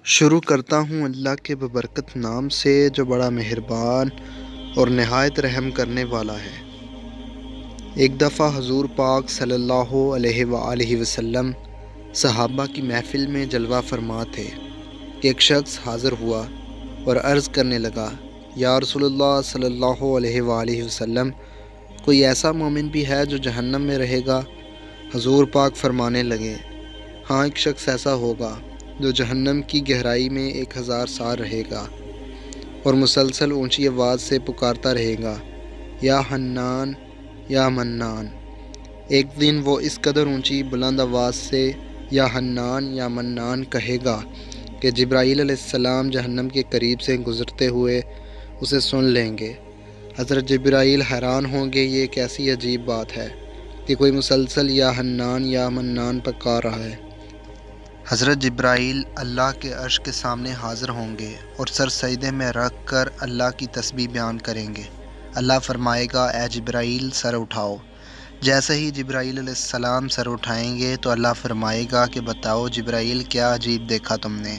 شروع کرتا ہوں اللہ کے ببرکت نام سے جو بڑا مہربان اور نہایت رحم کرنے والا ہے۔ ایک دفعہ حضور پاک صلی اللہ علیہ وآلہ وسلم صحابہ کی محفل میں جلوہ فرما تھے کہ ایک شخص حاضر ہوا اور عرض کرنے لگا، یا رسول اللہ صلی اللہ علیہ وآلہ وسلم، کوئی ایسا مومن بھی ہے جو جہنم میں رہے گا؟ حضور پاک فرمانے لگے، ہاں، ایک شخص ایسا ہوگا جو جہنم کی گہرائی میں 1000 سال رہے گا اور مسلسل اونچی آواز سے پکارتا رہے گا، یا حنان یا منان۔ ایک دن وہ اس قدر اونچی بلند آواز سے یا حنان یا منان کہے گا کہ جبرائیل علیہ السلام جہنم کے قریب سے گزرتے ہوئے اسے سن لیں گے۔ حضرت جبرائیل حیران ہوں گے، یہ کیسی عجیب بات ہے کہ کوئی مسلسل یا حنان یا منان پکار رہا ہے۔ حضرت جبرائیل اللہ کے عرش کے سامنے حاضر ہوں گے اور سر سجدے میں رکھ کر اللہ کی تسبیح بیان کریں گے۔ اللہ فرمائے گا، اے جبرائیل سر اٹھاؤ۔ جیسے ہی جبرائیل علیہ السلام سر اٹھائیں گے تو اللہ فرمائے گا کہ بتاؤ جبرائیل، کیا عجیب دیکھا تم نے؟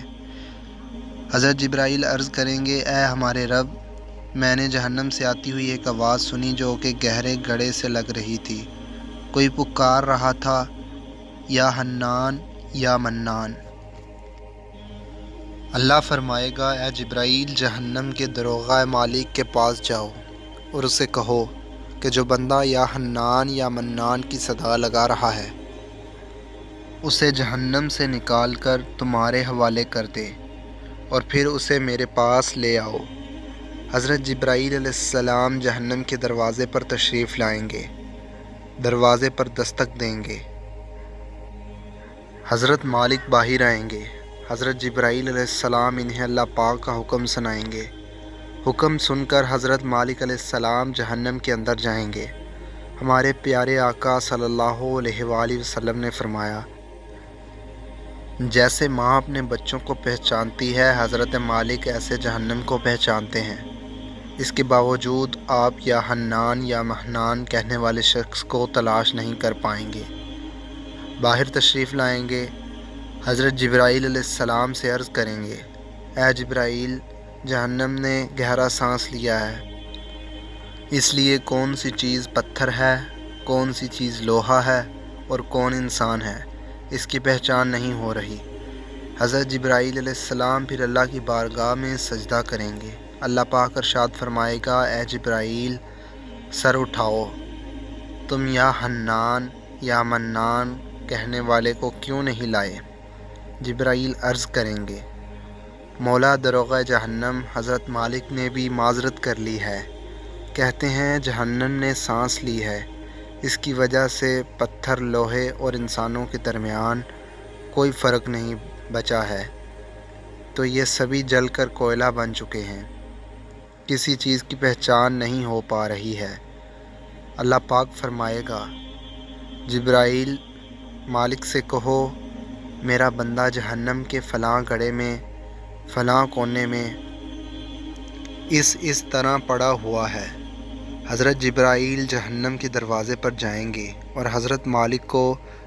حضرت جبرائیل عرض کریں گے، اے ہمارے رب، میں نے جہنم سے آتی ہوئی ایک آواز سنی جو کہ گہرے گڑھے سے لگ رہی تھی۔ کوئی پکار رہا تھا، یا حنان یا منان۔ اللہ فرمائے گا، اے جبرائیل جہنم کے داروغہ مالک کے پاس جاؤ اور اسے کہو کہ جو بندہ یا حنان یا منان کی صدا لگا رہا ہے اسے جہنم سے نکال کر تمہارے حوالے کر دے اور پھر اسے میرے پاس لے آؤ۔ حضرت جبرائیل علیہ السلام جہنم کے دروازے پر تشریف لائیں گے، دروازے پر دستک دیں گے۔ حضرت مالک باہر آئیں گے۔ حضرت جبرائیل علیہ السلام انہیں اللہ پاک کا حکم سنائیں گے۔ حکم سن کر حضرت مالک علیہ السلام جہنم کے اندر جائیں گے۔ ہمارے پیارے آقا صلی اللہ علیہ وآلہ وسلم نے فرمایا، جیسے ماں اپنے بچوں کو پہچانتی ہے، حضرت مالک ایسے جہنم کو پہچانتے ہیں۔ اس کے باوجود آپ یا حنان یا منان کہنے والے شخص کو تلاش نہیں کر پائیں گے۔ باہر تشریف لائیں گے، حضرت جبرائیل علیہ السلام سے عرض کریں گے، اے جبرائیل، جہنم نے گہرا سانس لیا ہے، اس لیے کون سی چیز پتھر ہے، کون سی چیز لوہا ہے اور کون انسان ہے، اس کی پہچان نہیں ہو رہی۔ حضرت جبرائیل علیہ السلام پھر اللہ کی بارگاہ میں سجدہ کریں گے۔ اللہ پاک ارشاد فرمائے گا، اے جبرائیل سر اٹھاؤ، تم یا حنان یا منان کہنے والے کو کیوں نہیں لائے؟ جبرائیل عرض کریں گے، مولا داروغہ جہنم، حضرت مالک نے بھی معذرت کر لی ہے، کہتے ہیں جہنم نے سانس لی ہے، اس کی وجہ سے پتھر، لوہے اور انسانوں کے درمیان کوئی فرق نہیں بچا ہے، تو یہ سبھی جل کر کوئلہ بن چکے ہیں، کسی چیز کی پہچان نہیں ہو پا رہی ہے۔ اللہ پاک فرمائے گا، جبرائیل مالک سے کہو میرا بندہ جہنم کے فلاں گڑھے میں، فلاں کونے میں اس طرح پڑا ہوا ہے۔ حضرت جبرائیل جہنم کے دروازے پر جائیں گے اور حضرت مالک کو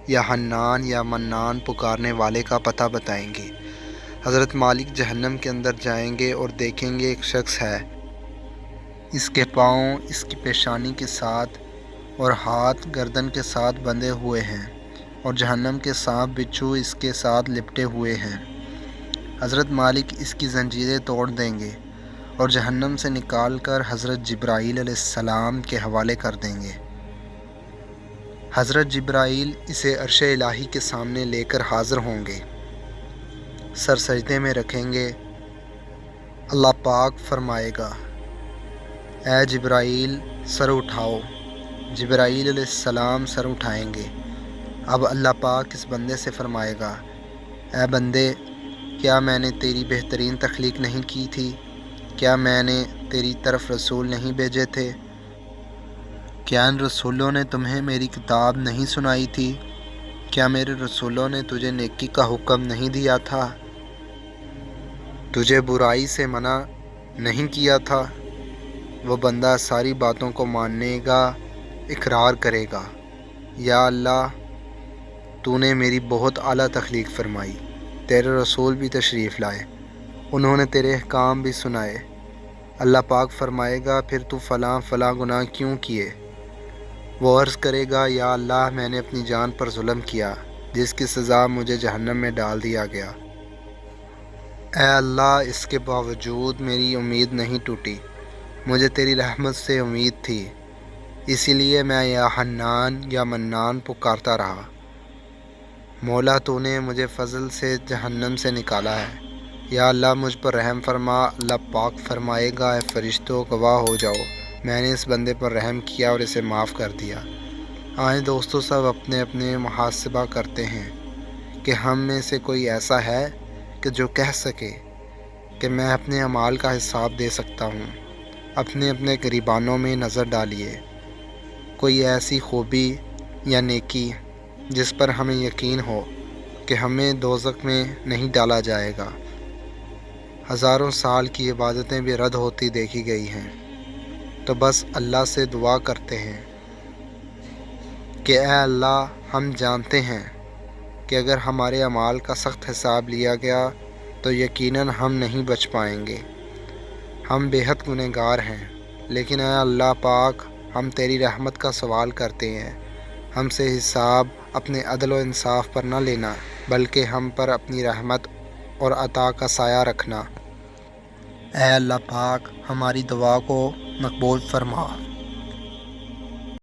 یا حنان یا منان پکارنے والے کا پتہ بتائیں گے۔ حضرت مالک جہنم کے اندر جائیں گے اور دیکھیں گے ایک شخص ہے، اس کے پاؤں اس کی پیشانی کے ساتھ اور ہاتھ گردن کے ساتھ بندھے ہوئے ہیں اور جہنم کے سانپ بچھو اس کے ساتھ لپٹے ہوئے ہیں۔ حضرت مالک اس کی زنجیریں توڑ دیں گے اور جہنم سے نکال کر حضرت جبرائیل علیہ السلام کے حوالے کر دیں گے۔ حضرت جبرائیل اسے عرش الہی کے سامنے لے کر حاضر ہوں گے، سر سجدے میں رکھیں گے۔ اللہ پاک فرمائے گا، اے جبرائیل سر اٹھاؤ۔ جبرائیل علیہ السلام سر اٹھائیں گے۔ اب اللہ پاک اس بندے سے فرمائے گا، اے بندے، کیا میں نے تیری بہترین تخلیق نہیں کی تھی؟ کیا میں نے تیری طرف رسول نہیں بھیجے تھے؟ کیا ان رسولوں نے تمہیں میری کتاب نہیں سنائی تھی؟ کیا میرے رسولوں نے تجھے نیکی کا حکم نہیں دیا تھا؟ تجھے برائی سے منع نہیں کیا تھا؟ وہ بندہ ساری باتوں کو ماننے گا، اقرار کرے گا، یا اللہ، تو نے میری بہت اعلیٰ تخلیق فرمائی، تیرے رسول بھی تشریف لائے، انہوں نے تیرے احکام بھی سنائے۔ اللہ پاک فرمائے گا پھر تو فلاں فلاں گناہ کیوں کیے؟ وہ عرض کرے گا یا اللہ میں نے اپنی جان پر ظلم کیا جس کی سزا مجھے جہنم میں ڈال دیا گیا۔ اے اللہ اس کے باوجود میری امید نہیں ٹوٹی، مجھے تیری رحمت سے امید تھی، اسی لیے میں یا حنان یا منان پکارتا رہا۔ مولا تو نے مجھے فضل سے جہنم سے نکالا ہے، یا اللہ مجھ پر رحم فرما۔ اللہ پاک فرمائے گا اے فرشتوں گواہ ہو جاؤ، میں نے اس بندے پر رحم کیا اور اسے معاف کر دیا۔ آئیں دوستو سب اپنے اپنے محاسبہ کرتے ہیں کہ ہم میں سے کوئی ایسا ہے کہ جو کہہ سکے کہ میں اپنے اعمال کا حساب دے سکتا ہوں۔ اپنے اپنے گریبانوں میں نظر ڈالیے، کوئی ایسی خوبی یا نیکی جس پر ہمیں یقین ہو کہ ہمیں دوزخ میں نہیں ڈالا جائے گا۔ ہزاروں سال کی عبادتیں بھی رد ہوتی دیکھی گئی ہیں، تو بس اللہ سے دعا کرتے ہیں کہ اے اللہ ہم جانتے ہیں کہ اگر ہمارے اعمال کا سخت حساب لیا گیا تو یقیناً ہم نہیں بچ پائیں گے، ہم بے حد گنہگار ہیں، لیکن اے اللہ پاک ہم تیری رحمت کا سوال کرتے ہیں، ہم سے حساب اپنے عدل و انصاف پر نہ لینا بلکہ ہم پر اپنی رحمت اور عطا کا سایہ رکھنا۔ اے اللہ پاک ہماری دعا کو مقبول فرما۔